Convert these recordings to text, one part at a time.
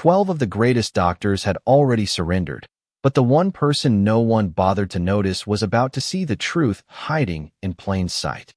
12 of the greatest doctors had already surrendered, but the one person no one bothered to notice was about to see the truth hiding in plain sight.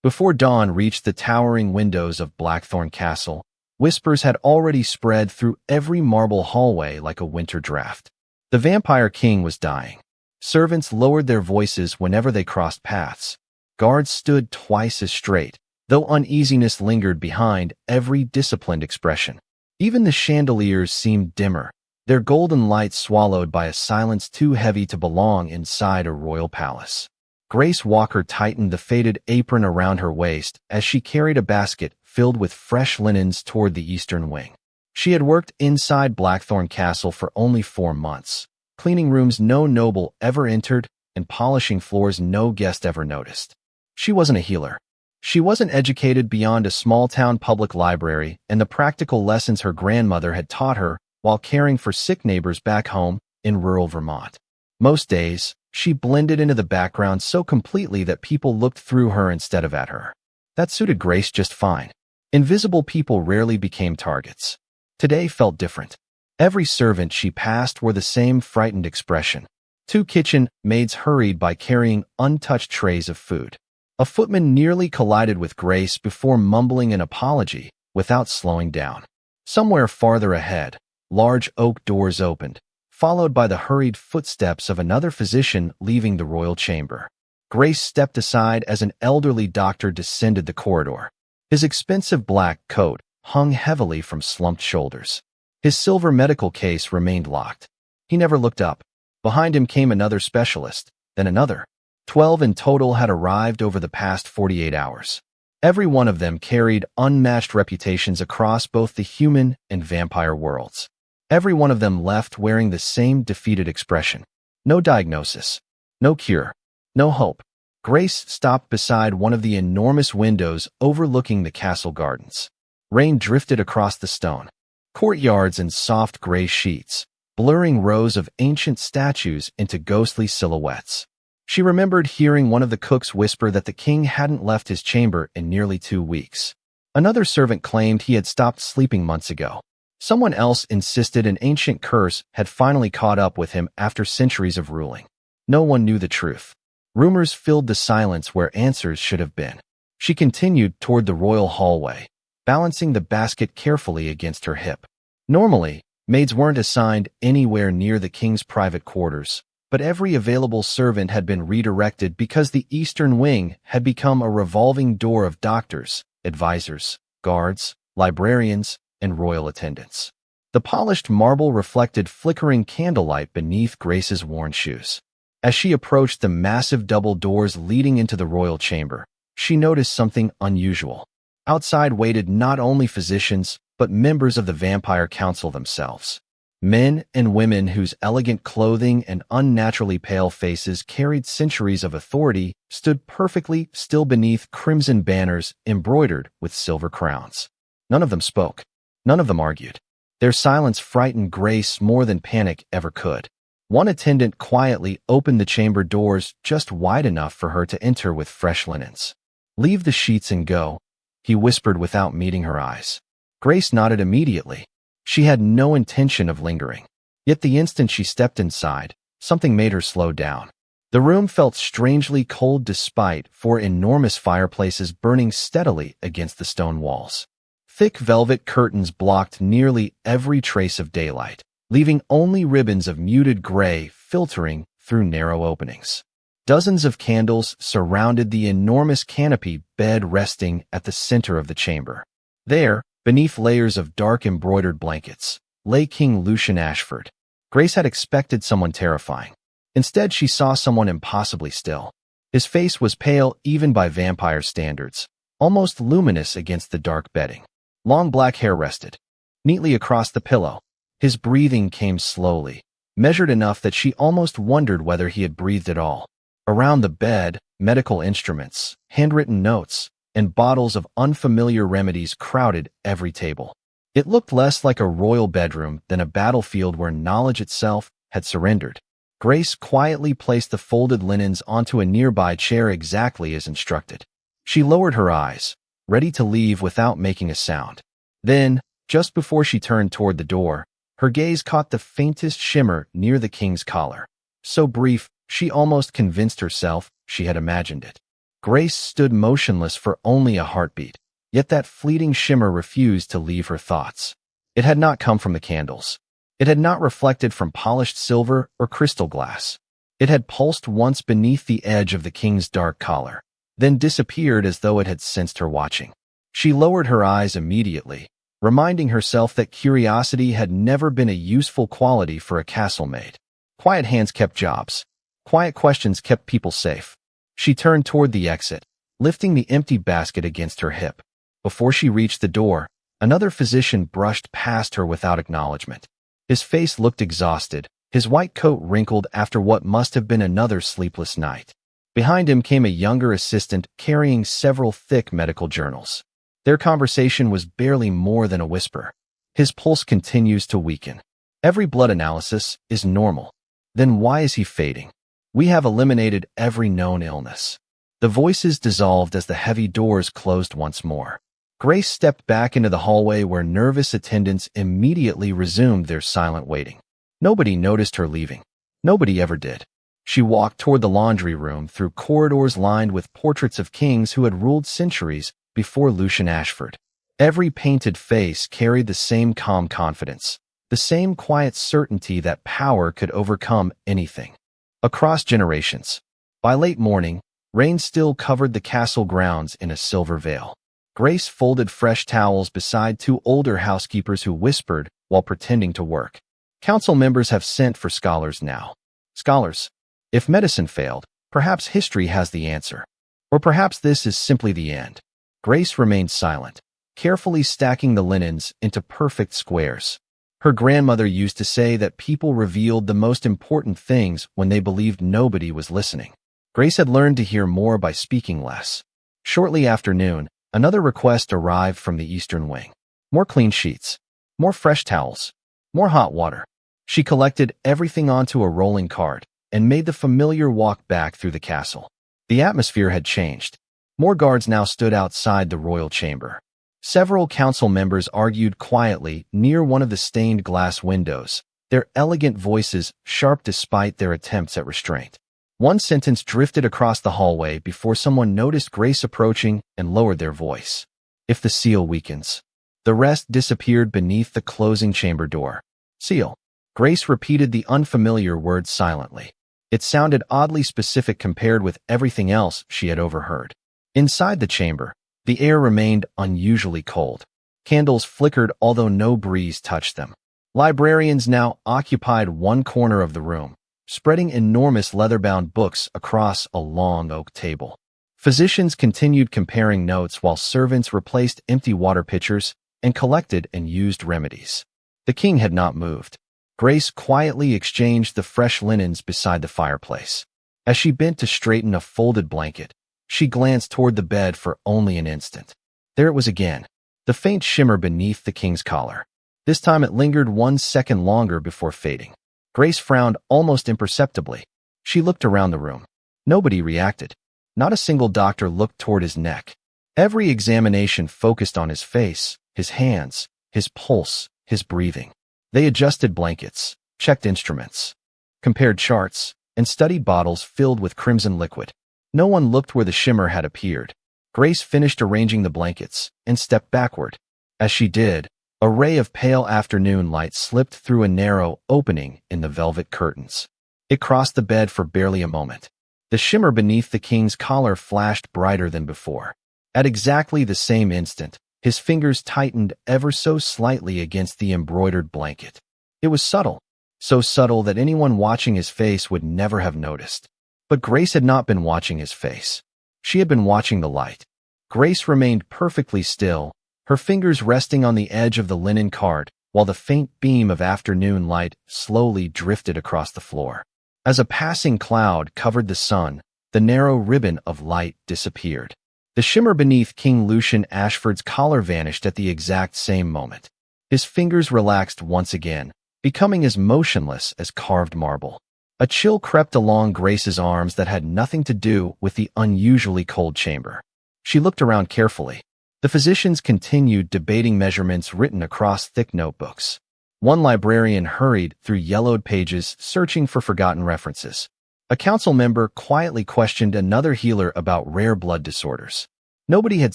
Before dawn reached the towering windows of Blackthorn Castle, whispers had already spread through every marble hallway like a winter draft. The Vampire King was dying. Servants lowered their voices whenever they crossed paths. Guards stood twice as straight, though uneasiness lingered behind every disciplined expression. Even the chandeliers seemed dimmer, their golden light swallowed by a silence too heavy to belong inside a royal palace. Grace Walker tightened the faded apron around her waist as she carried a basket filled with fresh linens toward the eastern wing. She had worked inside Blackthorn Castle for only 4 months, cleaning rooms no noble ever entered and polishing floors no guest ever noticed. She wasn't a healer. She wasn't educated beyond a small-town public library and the practical lessons her grandmother had taught her while caring for sick neighbors back home in rural Vermont. Most days, she blended into the background so completely that people looked through her instead of at her. That suited Grace just fine. Invisible people rarely became targets. Today felt different. Every servant she passed wore the same frightened expression. 2 kitchen maids hurried by carrying untouched trays of food. A footman nearly collided with Grace before mumbling an apology without slowing down. Somewhere farther ahead, large oak doors opened, followed by the hurried footsteps of another physician leaving the royal chamber. Grace stepped aside as an elderly doctor descended the corridor. His expensive black coat hung heavily from slumped shoulders. His silver medical case remained locked. He never looked up. Behind him came another specialist, then another. 12 in total had arrived over the past 48 hours. Every one of them carried unmatched reputations across both the human and vampire worlds. Every one of them left wearing the same defeated expression. No diagnosis. No cure. No hope. Grace stopped beside one of the enormous windows overlooking the castle gardens. Rain drifted across the stone. Courtyards in soft gray sheets, blurring rows of ancient statues into ghostly silhouettes. She remembered hearing one of the cooks whisper that the king hadn't left his chamber in nearly 2 weeks. Another servant claimed he had stopped sleeping months ago. Someone else insisted an ancient curse had finally caught up with him after centuries of ruling. No one knew the truth. Rumors filled the silence where answers should have been. She continued toward the royal hallway, balancing the basket carefully against her hip. Normally, maids weren't assigned anywhere near the king's private quarters, but every available servant had been redirected because the eastern wing had become a revolving door of doctors, advisors, guards, librarians, and royal attendants. The polished marble reflected flickering candlelight beneath Grace's worn shoes. As she approached the massive double doors leading into the royal chamber, she noticed something unusual. Outside waited not only physicians, but members of the Vampire Council themselves. Men and women whose elegant clothing and unnaturally pale faces carried centuries of authority stood perfectly still beneath crimson banners embroidered with silver crowns. None of them spoke. None of them argued. Their silence frightened Grace more than panic ever could. One attendant quietly opened the chamber doors just wide enough for her to enter with fresh linens. "Leave the sheets and go," he whispered without meeting her eyes. Grace nodded immediately. She had no intention of lingering. Yet the instant she stepped inside, something made her slow down. The room felt strangely cold despite 4 enormous fireplaces burning steadily against the stone walls. Thick velvet curtains blocked nearly every trace of daylight, leaving only ribbons of muted gray filtering through narrow openings. Dozens of candles surrounded the enormous canopy bed resting at the center of the chamber. There, beneath layers of dark embroidered blankets, lay King Lucian Ashford. Grace had expected someone terrifying. Instead, she saw someone impossibly still. His face was pale even by vampire standards, almost luminous against the dark bedding. Long black hair rested neatly across the pillow. His breathing came slowly, measured enough that she almost wondered whether he had breathed at all. Around the bed, medical instruments, handwritten notes, and bottles of unfamiliar remedies crowded every table. It looked less like a royal bedroom than a battlefield where knowledge itself had surrendered. Grace quietly placed the folded linens onto a nearby chair exactly as instructed. She lowered her eyes, ready to leave without making a sound. Then, just before she turned toward the door, Her gaze caught the faintest shimmer near the king's collar. So brief, she almost convinced herself she had imagined it. Grace stood motionless for only a heartbeat, yet that fleeting shimmer refused to leave her thoughts. It had not come from the candles. It had not reflected from polished silver or crystal glass. It had pulsed once beneath the edge of the king's dark collar, then disappeared as though it had sensed her watching. She lowered her eyes immediately, reminding herself that curiosity had never been a useful quality for a castle maid. Quiet hands kept jobs. Quiet questions kept people safe. She turned toward the exit, lifting the empty basket against her hip. Before she reached the door, another physician brushed past her without acknowledgement. His face looked exhausted, his white coat wrinkled after what must have been another sleepless night. Behind him came a younger assistant carrying several thick medical journals. Their conversation was barely more than a whisper. His pulse continues to weaken. Every blood analysis is normal. Then why is he fading? We have eliminated every known illness. The voices dissolved as the heavy doors closed once more. Grace stepped back into the hallway where nervous attendants immediately resumed their silent waiting. Nobody noticed her leaving. Nobody ever did. She walked toward the laundry room through corridors lined with portraits of kings who had ruled centuries before Lucian Ashford. Every painted face carried the same calm confidence, the same quiet certainty that power could overcome anything. Across generations. By late morning, rain still covered the castle grounds in a silver veil. Grace folded fresh towels beside two older housekeepers who whispered while pretending to work. Council members have sent for scholars now. Scholars. If medicine failed, perhaps history has the answer. Or perhaps this is simply the end. Grace remained silent, carefully stacking the linens into perfect squares. Her grandmother used to say that people revealed the most important things when they believed nobody was listening. Grace had learned to hear more by speaking less. Shortly after noon, another request arrived from the eastern wing. More clean sheets, more fresh towels, more hot water. She collected everything onto a rolling cart and made the familiar walk back through the castle. The atmosphere had changed. More guards now stood outside the royal chamber. Several council members argued quietly near one of the stained glass windows, their elegant voices sharp despite their attempts at restraint. One sentence drifted across the hallway before someone noticed Grace approaching and lowered their voice. If the seal weakens. The rest disappeared beneath the closing chamber door. Seal. Grace repeated the unfamiliar word silently. It sounded oddly specific compared with everything else she had overheard. Inside the chamber, the air remained unusually cold. Candles flickered although no breeze touched them. Librarians now occupied one corner of the room, spreading enormous leather-bound books across a long oak table. Physicians continued comparing notes while servants replaced empty water pitchers and collected and used remedies. The king had not moved. Grace quietly exchanged the fresh linens beside the fireplace. As she bent to straighten a folded blanket, she glanced toward the bed for only an instant. There it was again, the faint shimmer beneath the king's collar. This time it lingered 1 second longer before fading. Grace frowned almost imperceptibly. She looked around the room. Nobody reacted. Not a single doctor looked toward his neck. Every examination focused on his face, his hands, his pulse, his breathing. They adjusted blankets, checked instruments, compared charts, and studied bottles filled with crimson liquid. No one looked where the shimmer had appeared. Grace finished arranging the blankets and stepped backward. As she did, a ray of pale afternoon light slipped through a narrow opening in the velvet curtains. It crossed the bed for barely a moment. The shimmer beneath the king's collar flashed brighter than before. At exactly the same instant, his fingers tightened ever so slightly against the embroidered blanket. It was subtle, so subtle that anyone watching his face would never have noticed. But Grace had not been watching his face. She had been watching the light. Grace remained perfectly still, her fingers resting on the edge of the linen cart, while the faint beam of afternoon light slowly drifted across the floor. As a passing cloud covered the sun, the narrow ribbon of light disappeared. The shimmer beneath King Lucian Ashford's collar vanished at the exact same moment. His fingers relaxed once again, becoming as motionless as carved marble. A chill crept along Grace's arms that had nothing to do with the unusually cold chamber. She looked around carefully. The physicians continued debating measurements written across thick notebooks. One librarian hurried through yellowed pages, searching for forgotten references. A council member quietly questioned another healer about rare blood disorders. Nobody had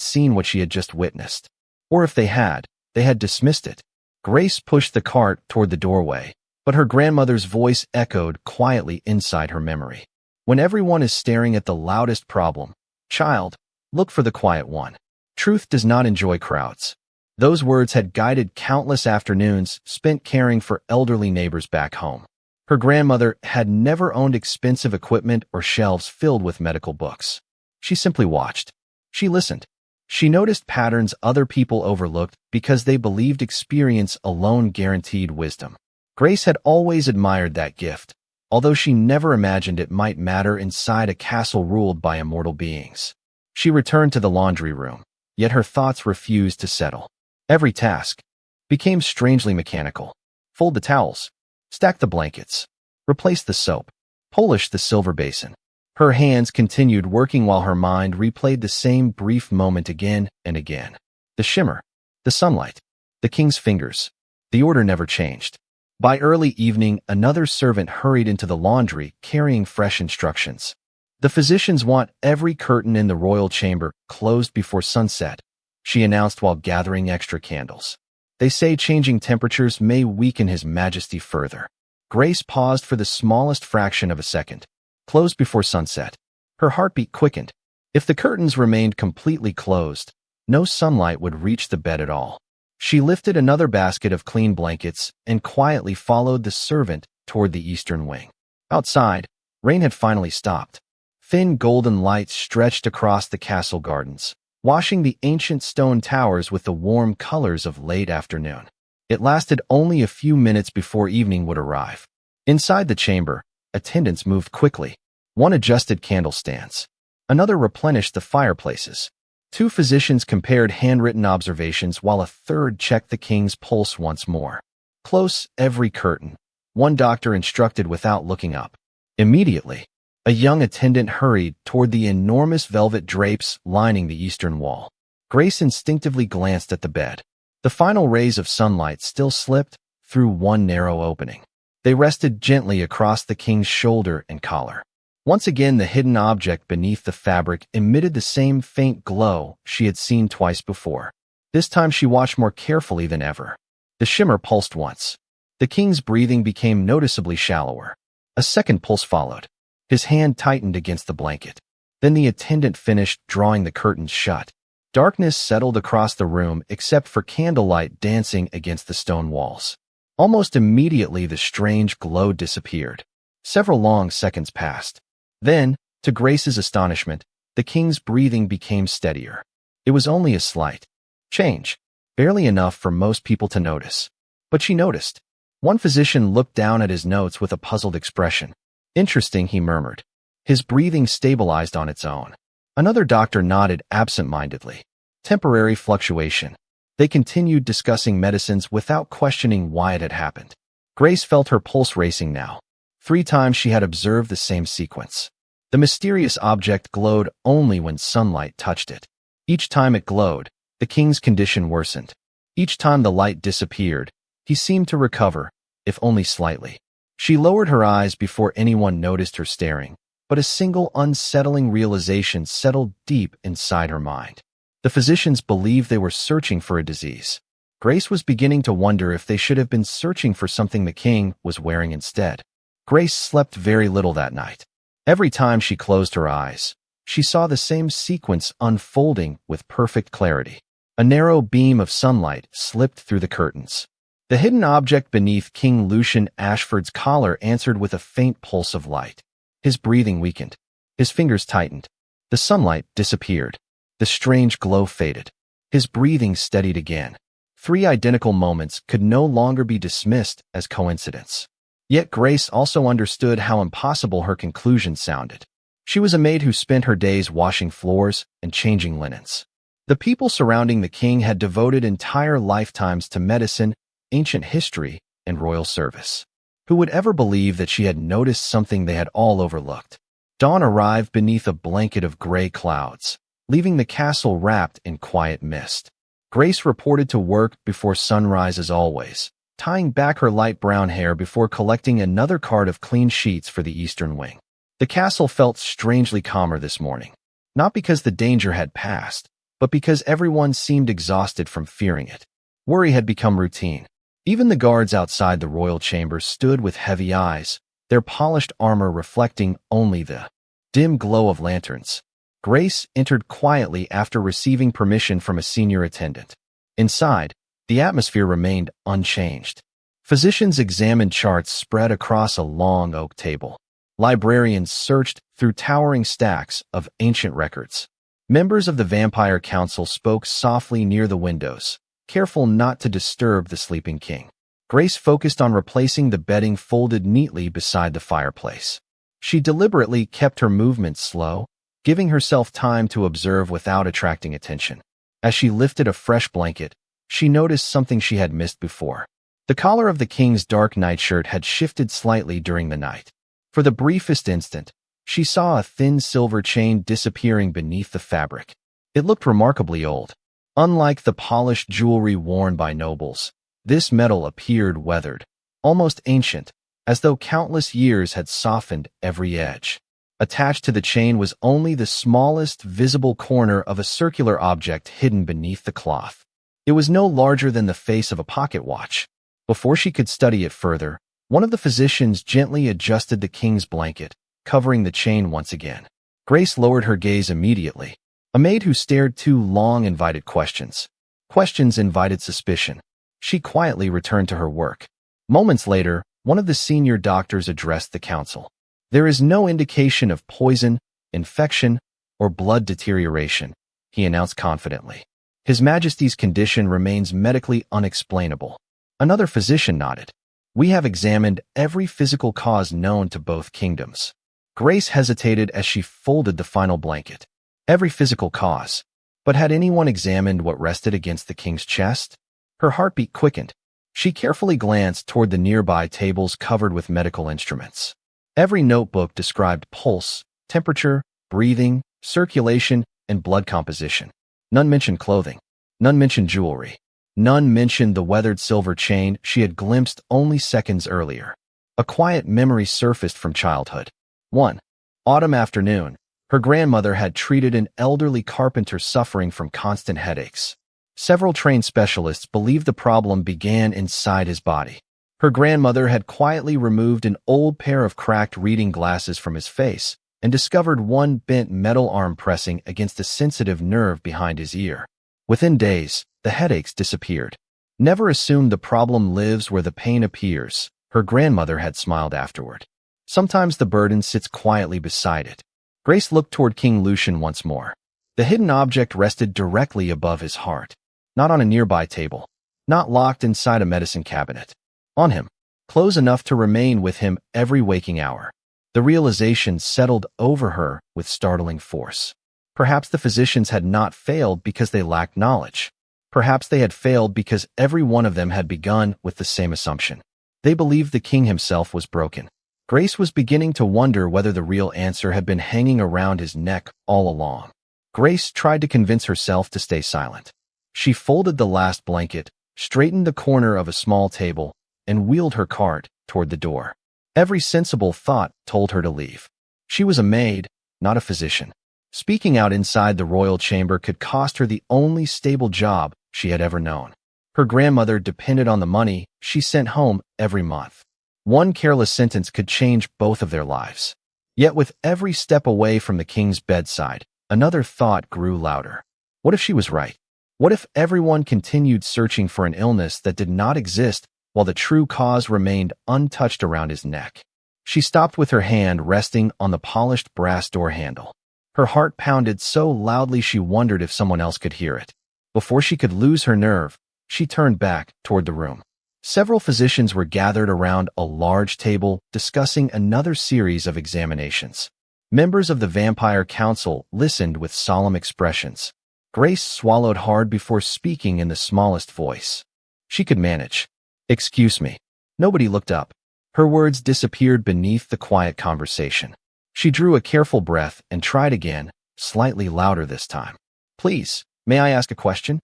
seen what she had just witnessed. Or if they had dismissed it. Grace pushed the cart toward the doorway, but her grandmother's voice echoed quietly inside her memory. When everyone is staring at the loudest problem, child, look for the quiet one. Truth does not enjoy crowds. Those words had guided countless afternoons spent caring for elderly neighbors back home. Her grandmother had never owned expensive equipment or shelves filled with medical books. She simply watched. She listened. She noticed patterns other people overlooked because they believed experience alone guaranteed wisdom. Grace had always admired that gift, although she never imagined it might matter inside a castle ruled by immortal beings. She returned to the laundry room, yet her thoughts refused to settle. Every task became strangely mechanical. Fold the towels, stack the blankets, replace the soap, polish the silver basin. Her hands continued working while her mind replayed the same brief moment again and again. The shimmer, the sunlight, the king's fingers. The order never changed. By early evening, another servant hurried into the laundry carrying fresh instructions. The physicians want every curtain in the royal chamber closed before sunset, she announced while gathering extra candles. They say changing temperatures may weaken His Majesty further. Grace paused for the smallest fraction of a second. Closed before sunset. Her heartbeat quickened. If the curtains remained completely closed, no sunlight would reach the bed at all. She lifted another basket of clean blankets and quietly followed the servant toward the eastern wing. Outside, rain had finally stopped. Thin golden lights stretched across the castle gardens, washing the ancient stone towers with the warm colors of late afternoon. It lasted only a few minutes before evening would arrive. Inside the chamber, attendants moved quickly. One adjusted candle stands. Another replenished the fireplaces. Two physicians compared handwritten observations while a third checked the king's pulse once more. Close every curtain, one doctor instructed without looking up. Immediately, a young attendant hurried toward the enormous velvet drapes lining the eastern wall. Grace instinctively glanced at the bed. The final rays of sunlight still slipped through one narrow opening. They rested gently across the king's shoulder and collar. Once again, the hidden object beneath the fabric emitted the same faint glow she had seen twice before. This time she watched more carefully than ever. The shimmer pulsed once. The king's breathing became noticeably shallower. A second pulse followed. His hand tightened against the blanket. Then the attendant finished drawing the curtains shut. Darkness settled across the room except for candlelight dancing against the stone walls. Almost immediately, the strange glow disappeared. Several long seconds passed. Then, to Grace's astonishment, the king's breathing became steadier. It was only a slight change, barely enough for most people to notice. But she noticed. One physician looked down at his notes with a puzzled expression. Interesting, he murmured. His breathing stabilized on its own. Another doctor nodded absent-mindedly. Temporary fluctuation. They continued discussing medicines without questioning why it had happened. Grace felt her pulse racing now. 3 times she had observed the same sequence. The mysterious object glowed only when sunlight touched it. Each time it glowed, the king's condition worsened. Each time the light disappeared, he seemed to recover, if only slightly. She lowered her eyes before anyone noticed her staring, but a single unsettling realization settled deep inside her mind. The physicians believed they were searching for a disease. Grace was beginning to wonder if they should have been searching for something the king was wearing instead. Grace slept very little that night. Every time she closed her eyes, she saw the same sequence unfolding with perfect clarity. A narrow beam of sunlight slipped through the curtains. The hidden object beneath King Lucian Ashford's collar answered with a faint pulse of light. His breathing weakened. His fingers tightened. The sunlight disappeared. The strange glow faded. His breathing steadied again. 3 identical moments could no longer be dismissed as coincidence. Yet Grace also understood how impossible her conclusion sounded. She was a maid who spent her days washing floors and changing linens. The people surrounding the king had devoted entire lifetimes to medicine, ancient history, and royal service. Who would ever believe that she had noticed something they had all overlooked? Dawn arrived beneath a blanket of gray clouds, leaving the castle wrapped in quiet mist. Grace reported to work before sunrise as always, tying back her light brown hair before collecting another card of clean sheets for the eastern wing. The castle felt strangely calmer this morning, not because the danger had passed, but because everyone seemed exhausted from fearing it. Worry had become routine. Even the guards outside the royal chamber stood with heavy eyes, their polished armor reflecting only the dim glow of lanterns. Grace entered quietly after receiving permission from a senior attendant. Inside, the atmosphere remained unchanged. Physicians examined charts spread across a long oak table. Librarians searched through towering stacks of ancient records. Members of the Vampire Council spoke softly near the windows, careful not to disturb the sleeping king. Grace focused on replacing the bedding folded neatly beside the fireplace. She deliberately kept her movements slow, giving herself time to observe without attracting attention. As she lifted a fresh blanket, she noticed something she had missed before. The collar of the king's dark nightshirt had shifted slightly during the night. For the briefest instant, she saw a thin silver chain disappearing beneath the fabric. It looked remarkably old. Unlike the polished jewelry worn by nobles, this metal appeared weathered, almost ancient, as though countless years had softened every edge. Attached to the chain was only the smallest visible corner of a circular object hidden beneath the cloth. It was no larger than the face of a pocket watch. Before she could study it further, one of the physicians gently adjusted the king's blanket, covering the chain once again. Grace lowered her gaze immediately. A maid who stared too long invited questions. Questions invited suspicion. She quietly returned to her work. Moments later, one of the senior doctors addressed the council. There is no indication of poison, infection, or blood deterioration, he announced confidently. His Majesty's condition remains medically unexplainable. Another physician nodded. We have examined every physical cause known to both kingdoms. Grace hesitated as she folded the final blanket. Every physical cause. But had anyone examined what rested against the king's chest? Her heartbeat quickened. She carefully glanced toward the nearby tables covered with medical instruments. Every notebook described pulse, temperature, breathing, circulation, and blood composition. None mentioned clothing. None mentioned jewelry. None mentioned the weathered silver chain she had glimpsed only seconds earlier. A quiet memory surfaced from childhood. One autumn afternoon, her grandmother had treated an elderly carpenter suffering from constant headaches. Several trained specialists believed the problem began inside his body. Her grandmother had quietly removed an old pair of cracked reading glasses from his face and discovered one bent metal arm pressing against a sensitive nerve behind his ear. Within days, the headaches disappeared. Never assume the problem lives where the pain appears, her grandmother had smiled afterward. Sometimes the burden sits quietly beside it. Grace looked toward King Lucian once more. The hidden object rested directly above his heart, not on a nearby table, not locked inside a medicine cabinet. On him, close enough to remain with him every waking hour. The realization settled over her with startling force. Perhaps the physicians had not failed because they lacked knowledge. Perhaps they had failed because every one of them had begun with the same assumption. They believed the king himself was broken. Grace was beginning to wonder whether the real answer had been hanging around his neck all along. Grace tried to convince herself to stay silent. She folded the last blanket, straightened the corner of a small table, and wheeled her cart toward the door. Every sensible thought told her to leave. She was a maid, not a physician. Speaking out inside the royal chamber could cost her the only stable job she had ever known. Her grandmother depended on the money she sent home every month. One careless sentence could change both of their lives. Yet with every step away from the king's bedside, another thought grew louder. What if she was right? What if everyone continued searching for an illness that did not exist while the true cause remained untouched around his neck? She stopped with her hand resting on the polished brass door handle. Her heart pounded so loudly she wondered if someone else could hear it. Before she could lose her nerve, she turned back toward the room. Several physicians were gathered around a large table discussing another series of examinations. Members of the Vampire Council listened with solemn expressions. Grace swallowed hard before speaking in the smallest voice. She could manage. Excuse me. Nobody looked up. Her words disappeared beneath the quiet conversation. She drew a careful breath and tried again, slightly louder this time. Please, may I ask a question?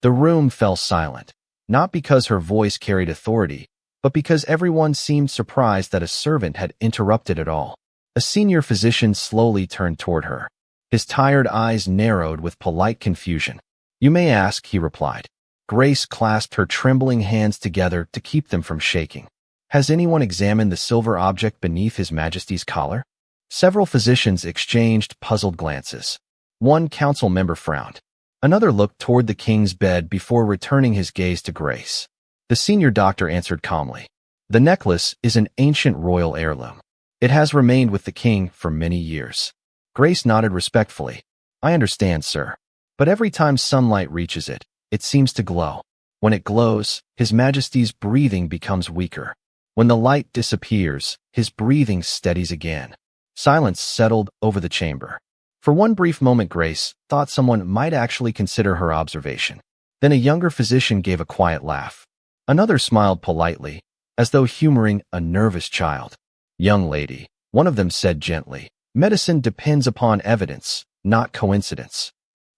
The room fell silent. not because her voice carried authority, but because everyone seemed surprised that a servant had interrupted it all. A senior physician slowly turned toward her. His tired eyes narrowed with polite confusion. "You may ask," he replied. Grace clasped her trembling hands together to keep them from shaking. "Has anyone examined the silver object beneath His Majesty's collar?" Several physicians exchanged puzzled glances. One council member frowned. Another looked toward the king's bed before returning his gaze to Grace. The senior doctor answered calmly. "The necklace is an ancient royal heirloom. It has remained with the king for many years." Grace nodded respectfully. "I understand, sir. But every time sunlight reaches it, it seems to glow. When it glows, His Majesty's breathing becomes weaker. When the light disappears, his breathing steadies again." Silence settled over the chamber. For one brief moment, Grace thought someone might actually consider her observation. Then a younger physician gave a quiet laugh. Another smiled politely, as though humoring a nervous child. "Young lady," one of them said gently, "medicine depends upon evidence, not coincidence."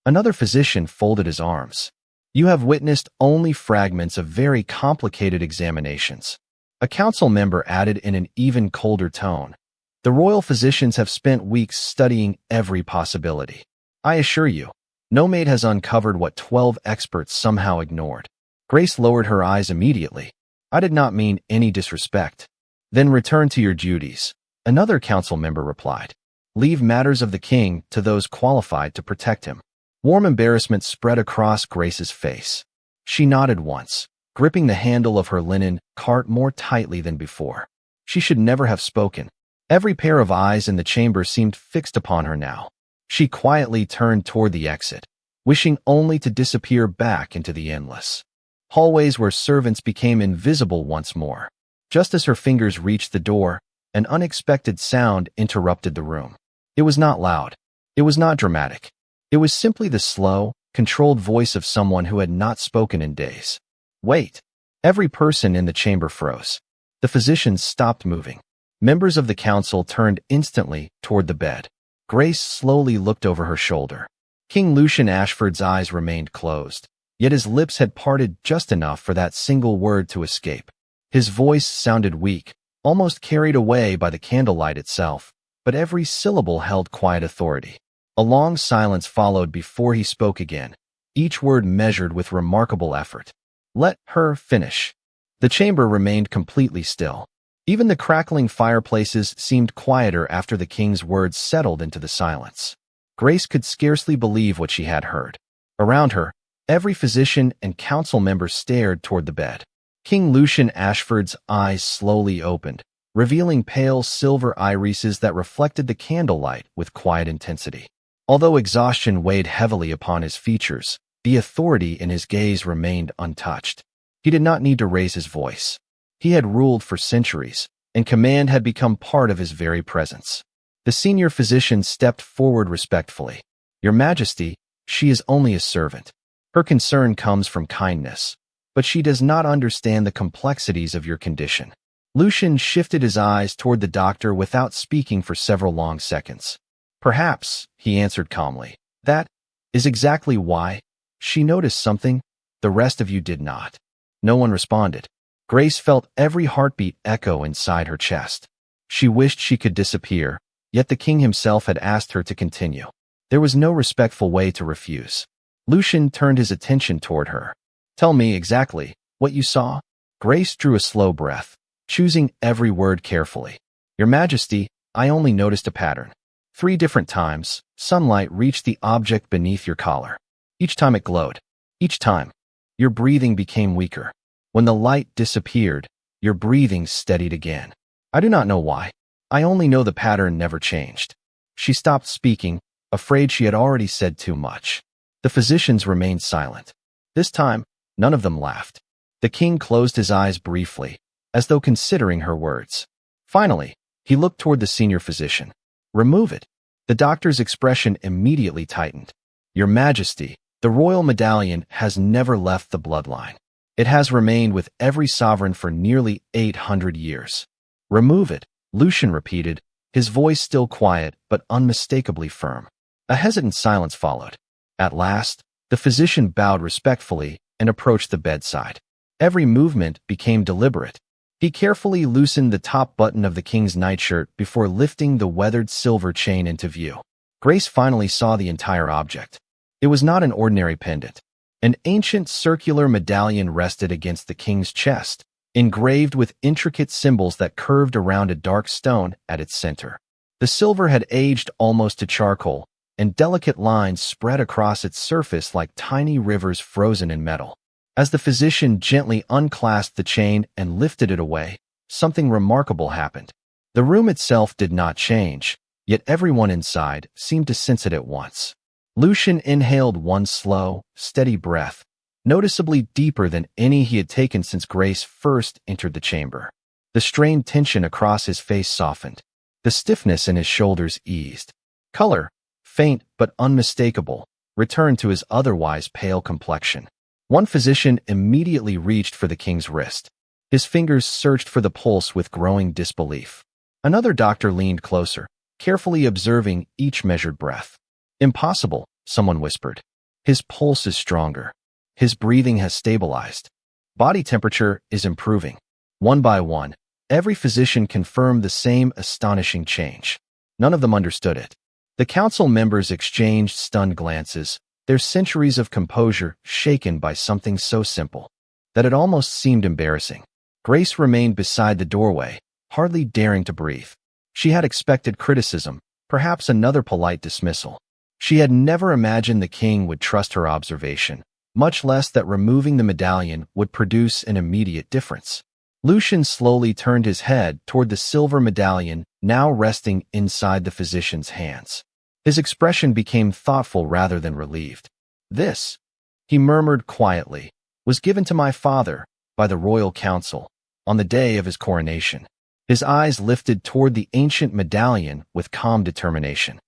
Another physician folded his arms. "You have witnessed only fragments of very complicated examinations." A council member added in an even colder tone, "The royal physicians have spent weeks studying every possibility. I assure you, no maid has uncovered what 12 experts somehow ignored." Grace lowered her eyes immediately. "I did not mean any disrespect." "Then return to your duties," another council member replied. "Leave matters of the king to those qualified to protect him." Warm embarrassment spread across Grace's face. She nodded once, gripping the handle of her linen cart more tightly than before. She should never have spoken. Every pair of eyes in the chamber seemed fixed upon her now. She quietly turned toward the exit, wishing only to disappear back into the endless hallways where servants became invisible once more. Just as her fingers reached the door, an unexpected sound interrupted the room. It was not loud. It was not dramatic. It was simply the slow, controlled voice of someone who had not spoken in days. "Wait." Every person in the chamber froze. The physicians stopped moving. Members of the council turned instantly toward the bed. Grace slowly looked over her shoulder. King Lucian Ashford's eyes remained closed, yet his lips had parted just enough for that single word to escape. His voice sounded weak, almost carried away by the candlelight itself, but every syllable held quiet authority. A long silence followed before he spoke again, each word measured with remarkable effort. "Let her finish." The chamber remained completely still. Even the crackling fireplaces seemed quieter after the king's words settled into the silence. Grace could scarcely believe what she had heard. Around her, every physician and council member stared toward the bed. King Lucian Ashford's eyes slowly opened, revealing pale silver irises that reflected the candlelight with quiet intensity. Although exhaustion weighed heavily upon his features, the authority in his gaze remained untouched. He did not need to raise his voice. He had ruled for centuries, and command had become part of his very presence. The senior physician stepped forward respectfully. "Your Majesty, she is only a servant. Her concern comes from kindness, but she does not understand the complexities of your condition." Lucian shifted his eyes toward the doctor without speaking for several long seconds. "Perhaps," he answered calmly. "That is exactly why." She noticed something the rest of you did not. No one responded. Grace felt every heartbeat echo inside her chest. She wished she could disappear, yet the king himself had asked her to continue. There was no respectful way to refuse. Lucian turned his attention toward her. "Tell me exactly what you saw." Grace drew a slow breath, choosing every word carefully. "Your Majesty, I only noticed a pattern. 3 different times, sunlight reached the object beneath your collar. Each time it glowed. Each time, your breathing became weaker. When the light disappeared, your breathing steadied again. I do not know why. I only know the pattern never changed." She stopped speaking, afraid she had already said too much. The physicians remained silent. This time, none of them laughed. The king closed his eyes briefly, as though considering her words. Finally, he looked toward the senior physician. "Remove it." The doctor's expression immediately tightened. "Your Majesty, the royal medallion has never left the bloodline. It has remained with every sovereign for nearly 800 years. "Remove it," Lucian repeated, his voice still quiet but unmistakably firm. A hesitant silence followed. At last, the physician bowed respectfully and approached the bedside. Every movement became deliberate. He carefully loosened the top button of the king's nightshirt before lifting the weathered silver chain into view. Grace finally saw the entire object. It was not an ordinary pendant. An ancient circular medallion rested against the king's chest, engraved with intricate symbols that curved around a dark stone at its center. The silver had aged almost to charcoal, and delicate lines spread across its surface like tiny rivers frozen in metal. As the physician gently unclasped the chain and lifted it away, something remarkable happened. The room itself did not change, yet everyone inside seemed to sense it at once. Lucian inhaled one slow, steady breath, noticeably deeper than any he had taken since Grace first entered the chamber. The strained tension across his face softened. The stiffness in his shoulders eased. Color, faint but unmistakable, returned to his otherwise pale complexion. One physician immediately reached for the king's wrist. His fingers searched for the pulse with growing disbelief. Another doctor leaned closer, carefully observing each measured breath. "Impossible," someone whispered. "His pulse is stronger. His breathing has stabilized. Body temperature is improving." One by one, every physician confirmed the same astonishing change. None of them understood it. The council members exchanged stunned glances, their centuries of composure shaken by something so simple that it almost seemed embarrassing. Grace remained beside the doorway, hardly daring to breathe. She had expected criticism, perhaps another polite dismissal. She had never imagined the king would trust her observation, much less that removing the medallion would produce an immediate difference. Lucian slowly turned his head toward the silver medallion now resting inside the physician's hands. His expression became thoughtful rather than relieved. "This," he murmured quietly, "was given to my father by the royal council on the day of his coronation." His eyes lifted toward the ancient medallion with calm determination.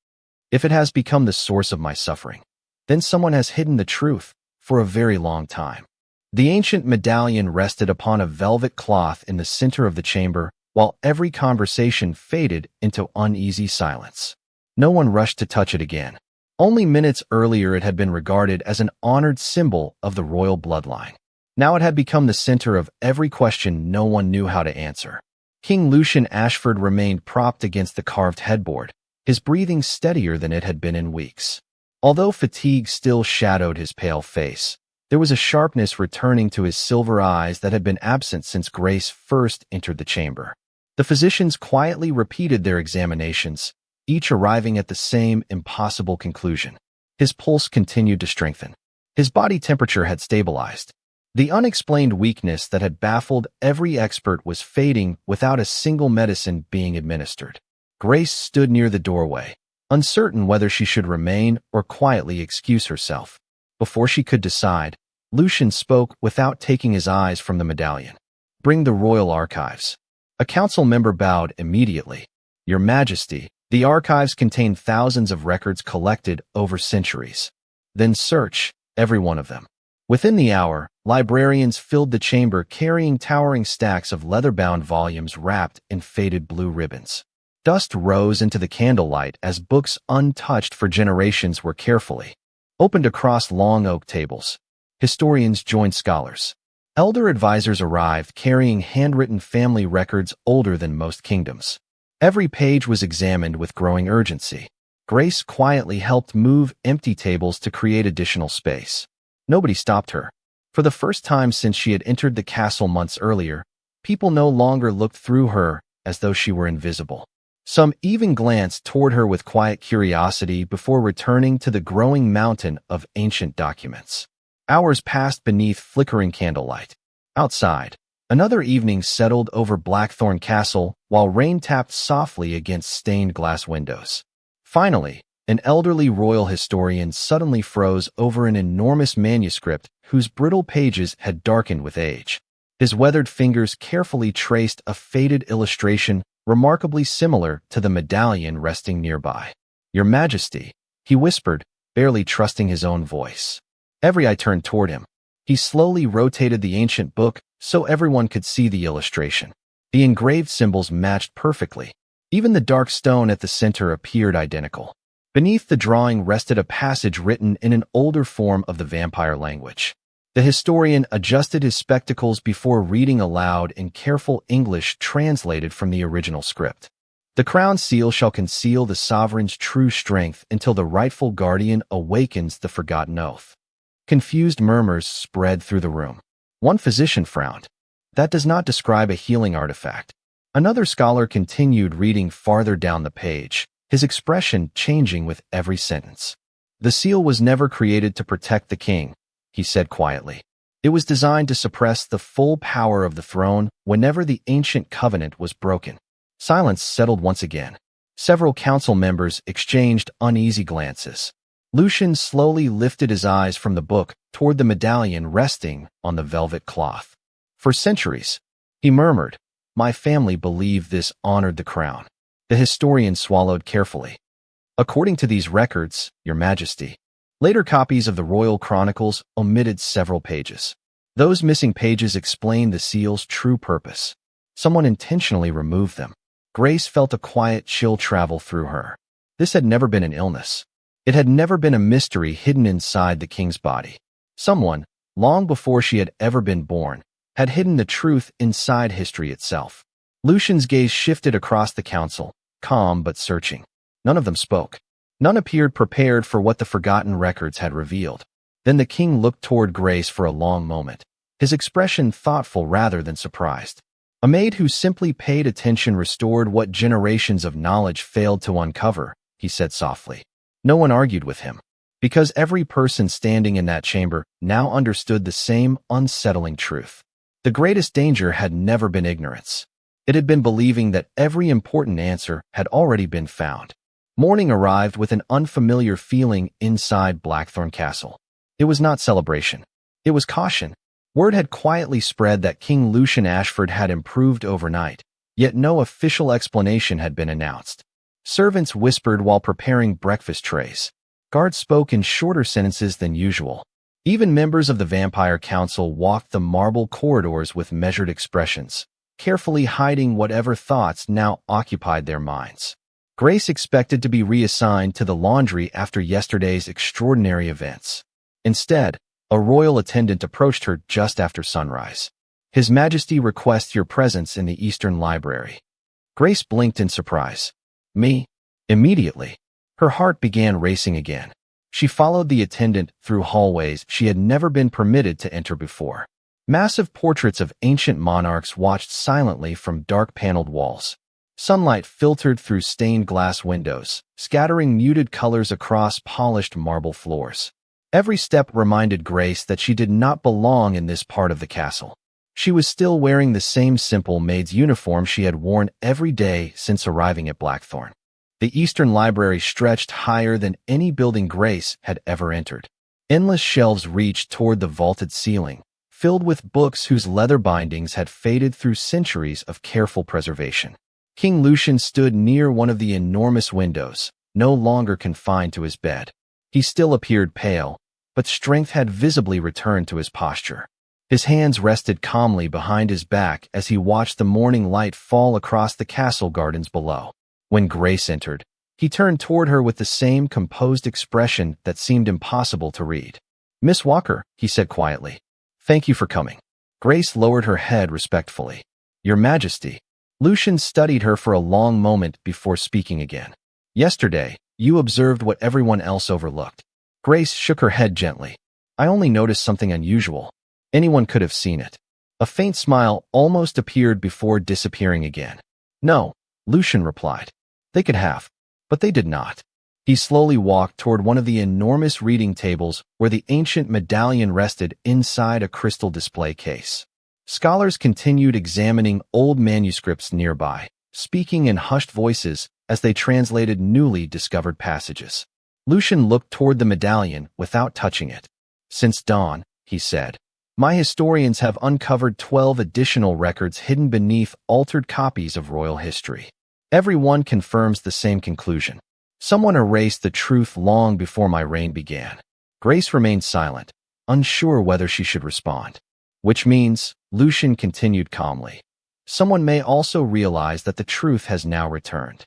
"If it has become the source of my suffering, then someone has hidden the truth for a very long time." The ancient medallion rested upon a velvet cloth in the center of the chamber, while every conversation faded into uneasy silence. No one rushed to touch it again. Only minutes earlier it had been regarded as an honored symbol of the royal bloodline. Now it had become the center of every question no one knew how to answer. King Lucian Ashford remained propped against the carved headboard, his breathing steadier than it had been in weeks. Although fatigue still shadowed his pale face, there was a sharpness returning to his silver eyes that had been absent since Grace first entered the chamber. The physicians quietly repeated their examinations, each arriving at the same impossible conclusion. His pulse continued to strengthen. His body temperature had stabilized. The unexplained weakness that had baffled every expert was fading without a single medicine being administered. Grace stood near the doorway, uncertain whether she should remain or quietly excuse herself. Before she could decide, Lucian spoke without taking his eyes from the medallion. "Bring the royal archives." A council member bowed immediately. "Your Majesty, the archives contain thousands of records collected over centuries." "Then search every one of them." Within the hour, librarians filled the chamber carrying towering stacks of leather-bound volumes wrapped in faded blue ribbons. Dust rose into the candlelight as books untouched for generations were carefully opened across long oak tables. Historians joined scholars. Elder advisors arrived carrying handwritten family records older than most kingdoms. Every page was examined with growing urgency. Grace quietly helped move empty tables to create additional space. Nobody stopped her. For the first time since she had entered the castle months earlier, people no longer looked through her as though she were invisible. Some even glanced toward her with quiet curiosity before returning to the growing mountain of ancient documents. Hours passed beneath flickering candlelight. Outside, another evening settled over Blackthorn Castle while rain tapped softly against stained glass windows. Finally, an elderly royal historian suddenly froze over an enormous manuscript whose brittle pages had darkened with age. His weathered fingers carefully traced a faded illustration remarkably similar to the medallion resting nearby. "Your Majesty," he whispered, barely trusting his own voice. Every eye turned toward him. He slowly rotated the ancient book so everyone could see the illustration. The engraved symbols matched perfectly. Even the dark stone at the center appeared identical. Beneath the drawing rested a passage written in an older form of the vampire language. The historian adjusted his spectacles before reading aloud in careful English translated from the original script. The crown seal shall conceal the sovereign's true strength until the rightful guardian awakens the forgotten oath. Confused murmurs spread through the room. One physician frowned. That does not describe a healing artifact. Another scholar continued reading farther down the page, his expression changing with every sentence. The seal was never created to protect the king, he said quietly. It was designed to suppress the full power of the throne whenever the ancient covenant was broken. Silence settled once again. Several council members exchanged uneasy glances. Lucian slowly lifted his eyes from the book toward the medallion resting on the velvet cloth. For centuries, he murmured, my family believed this honored the crown. The historian swallowed carefully. According to these records, Your Majesty. Later copies of the royal chronicles omitted several pages. Those missing pages explain the seal's true purpose. Someone intentionally removed them. Grace felt a quiet chill travel through her. This had never been an illness. It had never been a mystery hidden inside the king's body. Someone, long before she had ever been born, had hidden the truth inside history itself. Lucian's gaze shifted across the council, calm but searching. None of them spoke. None appeared prepared for what the forgotten records had revealed. Then the king looked toward Grace for a long moment, his expression thoughtful rather than surprised. A maid who simply paid attention restored what generations of knowledge failed to uncover, he said softly. No one argued with him, because every person standing in that chamber now understood the same unsettling truth. The greatest danger had never been ignorance. It had been believing that every important answer had already been found. Morning arrived with an unfamiliar feeling inside Blackthorn Castle. It was not celebration. It was caution. Word had quietly spread that King Lucian Ashford had improved overnight, yet no official explanation had been announced. Servants whispered while preparing breakfast trays. Guards spoke in shorter sentences than usual. Even members of the Vampire Council walked the marble corridors with measured expressions, carefully hiding whatever thoughts now occupied their minds. Grace expected to be reassigned to the laundry after yesterday's extraordinary events. Instead, a royal attendant approached her just after sunrise. His Majesty requests your presence in the Eastern Library. Grace blinked in surprise. Me? Immediately. Her heart began racing again. She followed the attendant through hallways she had never been permitted to enter before. Massive portraits of ancient monarchs watched silently from dark-paneled walls. Sunlight filtered through stained glass windows, scattering muted colors across polished marble floors. Every step reminded Grace that she did not belong in this part of the castle. She was still wearing the same simple maid's uniform she had worn every day since arriving at Blackthorn. The Eastern Library stretched higher than any building Grace had ever entered. Endless shelves reached toward the vaulted ceiling, filled with books whose leather bindings had faded through centuries of careful preservation. King Lucian stood near one of the enormous windows, no longer confined to his bed. He still appeared pale, but strength had visibly returned to his posture. His hands rested calmly behind his back as he watched the morning light fall across the castle gardens below. When Grace entered, he turned toward her with the same composed expression that seemed impossible to read. "Miss Walker," he said quietly. "Thank you for coming." Grace lowered her head respectfully. "Your Majesty." Lucian studied her for a long moment before speaking again. "Yesterday, you observed what everyone else overlooked." Grace shook her head gently. "I only noticed something unusual. Anyone could have seen it." A faint smile almost appeared before disappearing again. "No," Lucian replied. "They could have, but they did not." He slowly walked toward one of the enormous reading tables where the ancient medallion rested inside a crystal display case. Scholars continued examining old manuscripts nearby, speaking in hushed voices as they translated newly discovered passages. Lucian looked toward the medallion without touching it. "Since dawn," he said, "my historians have uncovered 12 additional records hidden beneath altered copies of royal history. Every one confirms the same conclusion. Someone erased the truth long before my reign began." Grace remained silent, unsure whether she should respond. "Which means," Lucian continued calmly, "someone may also realize that the truth has now returned."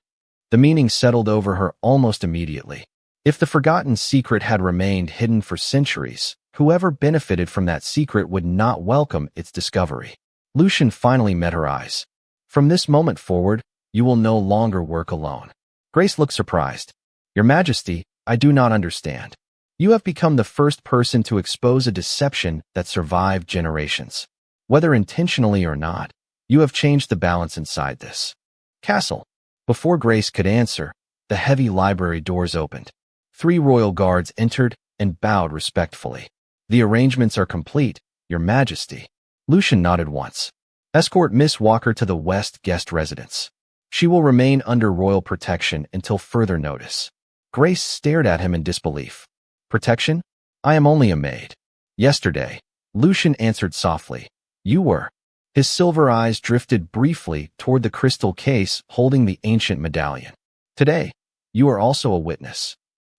The meaning settled over her almost immediately. If the forgotten secret had remained hidden for centuries, whoever benefited from that secret would not welcome its discovery. Lucian finally met her eyes. From this moment forward, you will no longer work alone. Grace looked surprised. Your Majesty, I do not understand. You have become the first person to expose a deception that survived generations. Whether intentionally or not, you have changed the balance inside this castle. Before Grace could answer, the heavy library doors opened. 3 royal guards entered and bowed respectfully. The arrangements are complete, Your Majesty. Lucian nodded once. Escort Miss Walker to the West guest residence. She will remain under royal protection until further notice. Grace stared at him in disbelief. Protection? I am only a maid. Yesterday, Lucian answered softly. You were. His silver eyes drifted briefly toward the crystal case holding the ancient medallion. Today, you are also a witness.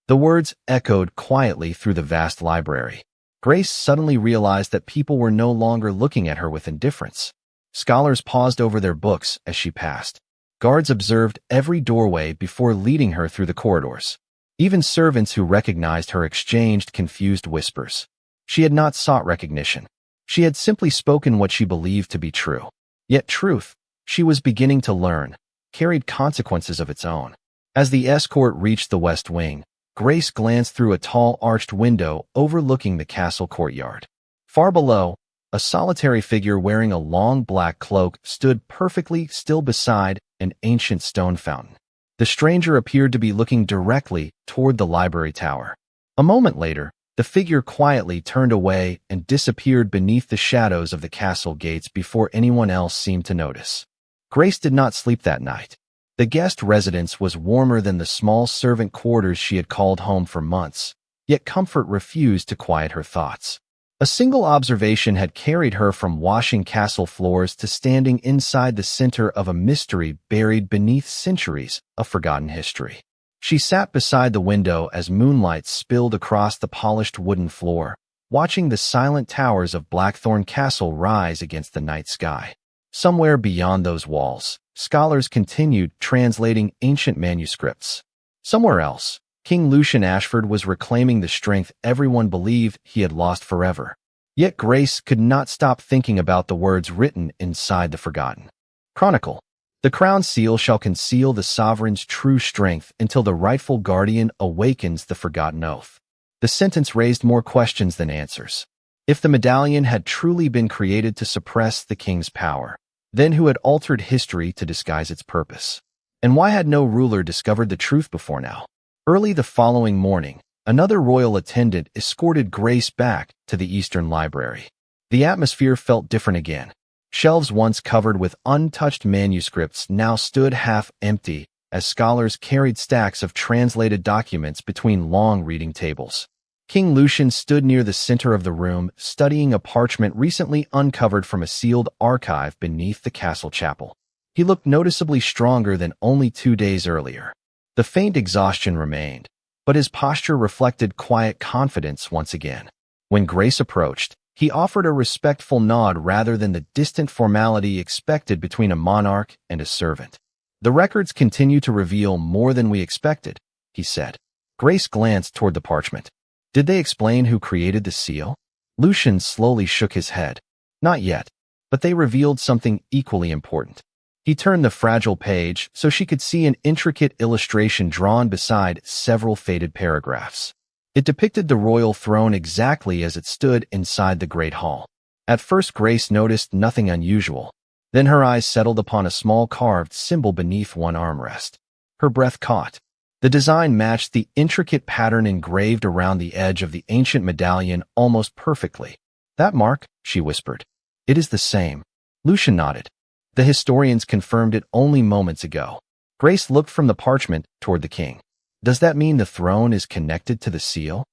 The words echoed quietly through the vast library. Grace suddenly realized that people were no longer looking at her with indifference. Scholars paused over their books as she passed. Guards observed every doorway before leading her through the corridors. Even servants who recognized her exchanged confused whispers. She had not sought recognition. She had simply spoken what she believed to be true. Yet truth, she was beginning to learn, carried consequences of its own. As the escort reached the west wing, Grace glanced through a tall arched window overlooking the castle courtyard. Far below, a solitary figure wearing a long black cloak stood perfectly still beside an ancient stone fountain. The stranger appeared to be looking directly toward the library tower. A moment later, the figure quietly turned away and disappeared beneath the shadows of the castle gates before anyone else seemed to notice. Grace did not sleep that night. The guest residence was warmer than the small servant quarters she had called home for months, yet comfort refused to quiet her thoughts. A single observation had carried her from washing castle floors to standing inside the center of a mystery buried beneath centuries of forgotten history. She sat beside the window as moonlight spilled across the polished wooden floor, watching the silent towers of Blackthorn Castle rise against the night sky. Somewhere beyond those walls, scholars continued translating ancient manuscripts. Somewhere else, King Lucian Ashford was reclaiming the strength everyone believed he had lost forever. Yet Grace could not stop thinking about the words written inside the forgotten chronicle. The crown seal shall conceal the sovereign's true strength until the rightful guardian awakens the forgotten oath. The sentence raised more questions than answers. If the medallion had truly been created to suppress the king's power, then who had altered history to disguise its purpose? And why had no ruler discovered the truth before now? Early the following morning, another royal attendant escorted Grace back to the Eastern Library. The atmosphere felt different again. Shelves once covered with untouched manuscripts now stood half empty as scholars carried stacks of translated documents between long reading tables. King Lucian stood near the center of the room, studying a parchment recently uncovered from a sealed archive beneath the castle chapel. He looked noticeably stronger than only 2 days earlier. The faint exhaustion remained, but his posture reflected quiet confidence once again. When Grace approached, he offered a respectful nod rather than the distant formality expected between a monarch and a servant. The records continue to reveal more than we expected, he said. Grace glanced toward the parchment. Did they explain who created the seal? Lucian slowly shook his head. Not yet, but they revealed something equally important. He turned the fragile page so she could see an intricate illustration drawn beside several faded paragraphs. It depicted the royal throne exactly as it stood inside the great hall. At first Grace noticed nothing unusual. Then her eyes settled upon a small carved symbol beneath one armrest. Her breath caught. The design matched the intricate pattern engraved around the edge of the ancient medallion almost perfectly. That mark, she whispered. It is the same. Lucian nodded. The historians confirmed it only moments ago. Grace looked from the parchment toward the king. Does that mean the throne is connected to the seal?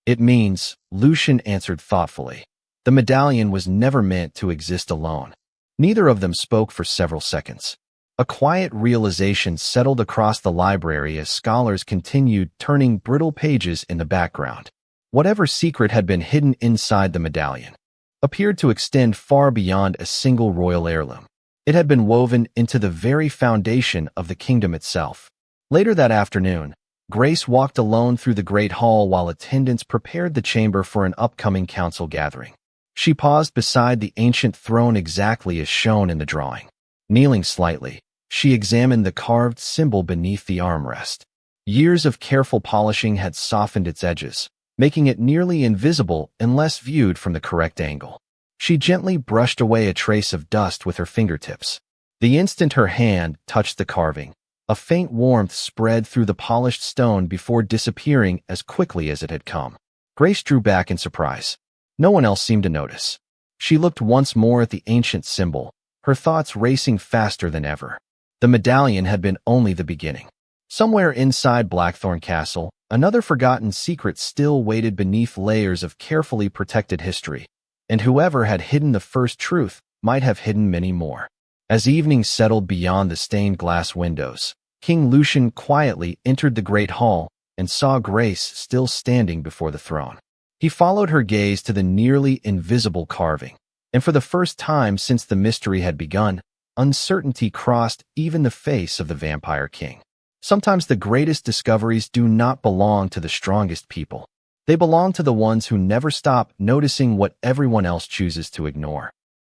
It means, Lucian answered thoughtfully. The medallion was never meant to exist alone. Neither of them spoke for several seconds. A quiet realization settled across the library as scholars continued turning brittle pages in the background. Whatever secret had been hidden inside the medallion appeared to extend far beyond a single royal heirloom. It had been woven into the very foundation of the kingdom itself. Later that afternoon, Grace walked alone through the great hall while attendants prepared the chamber for an upcoming council gathering. She paused beside the ancient throne exactly as shown in the drawing. Kneeling slightly, she examined the carved symbol beneath the armrest. Years of careful polishing had softened its edges, making it nearly invisible unless viewed from the correct angle. She gently brushed away a trace of dust with her fingertips. The instant her hand touched the carving, a faint warmth spread through the polished stone before disappearing as quickly as it had come. Grace drew back in surprise. No one else seemed to notice. She looked once more at the ancient symbol, her thoughts racing faster than ever. The medallion had been only the beginning. Somewhere inside Blackthorn Castle, another forgotten secret still waited beneath layers of carefully protected history, and whoever had hidden the first truth might have hidden many more. As evening settled beyond the stained glass windows, King Lucian quietly entered the great hall and saw Grace still standing before the throne. He followed her gaze to the nearly invisible carving, and for the first time since the mystery had begun, uncertainty crossed even the face of the Vampire King. Sometimes the greatest discoveries do not belong to the strongest people. They belong to the ones who never stop noticing what everyone else chooses to ignore.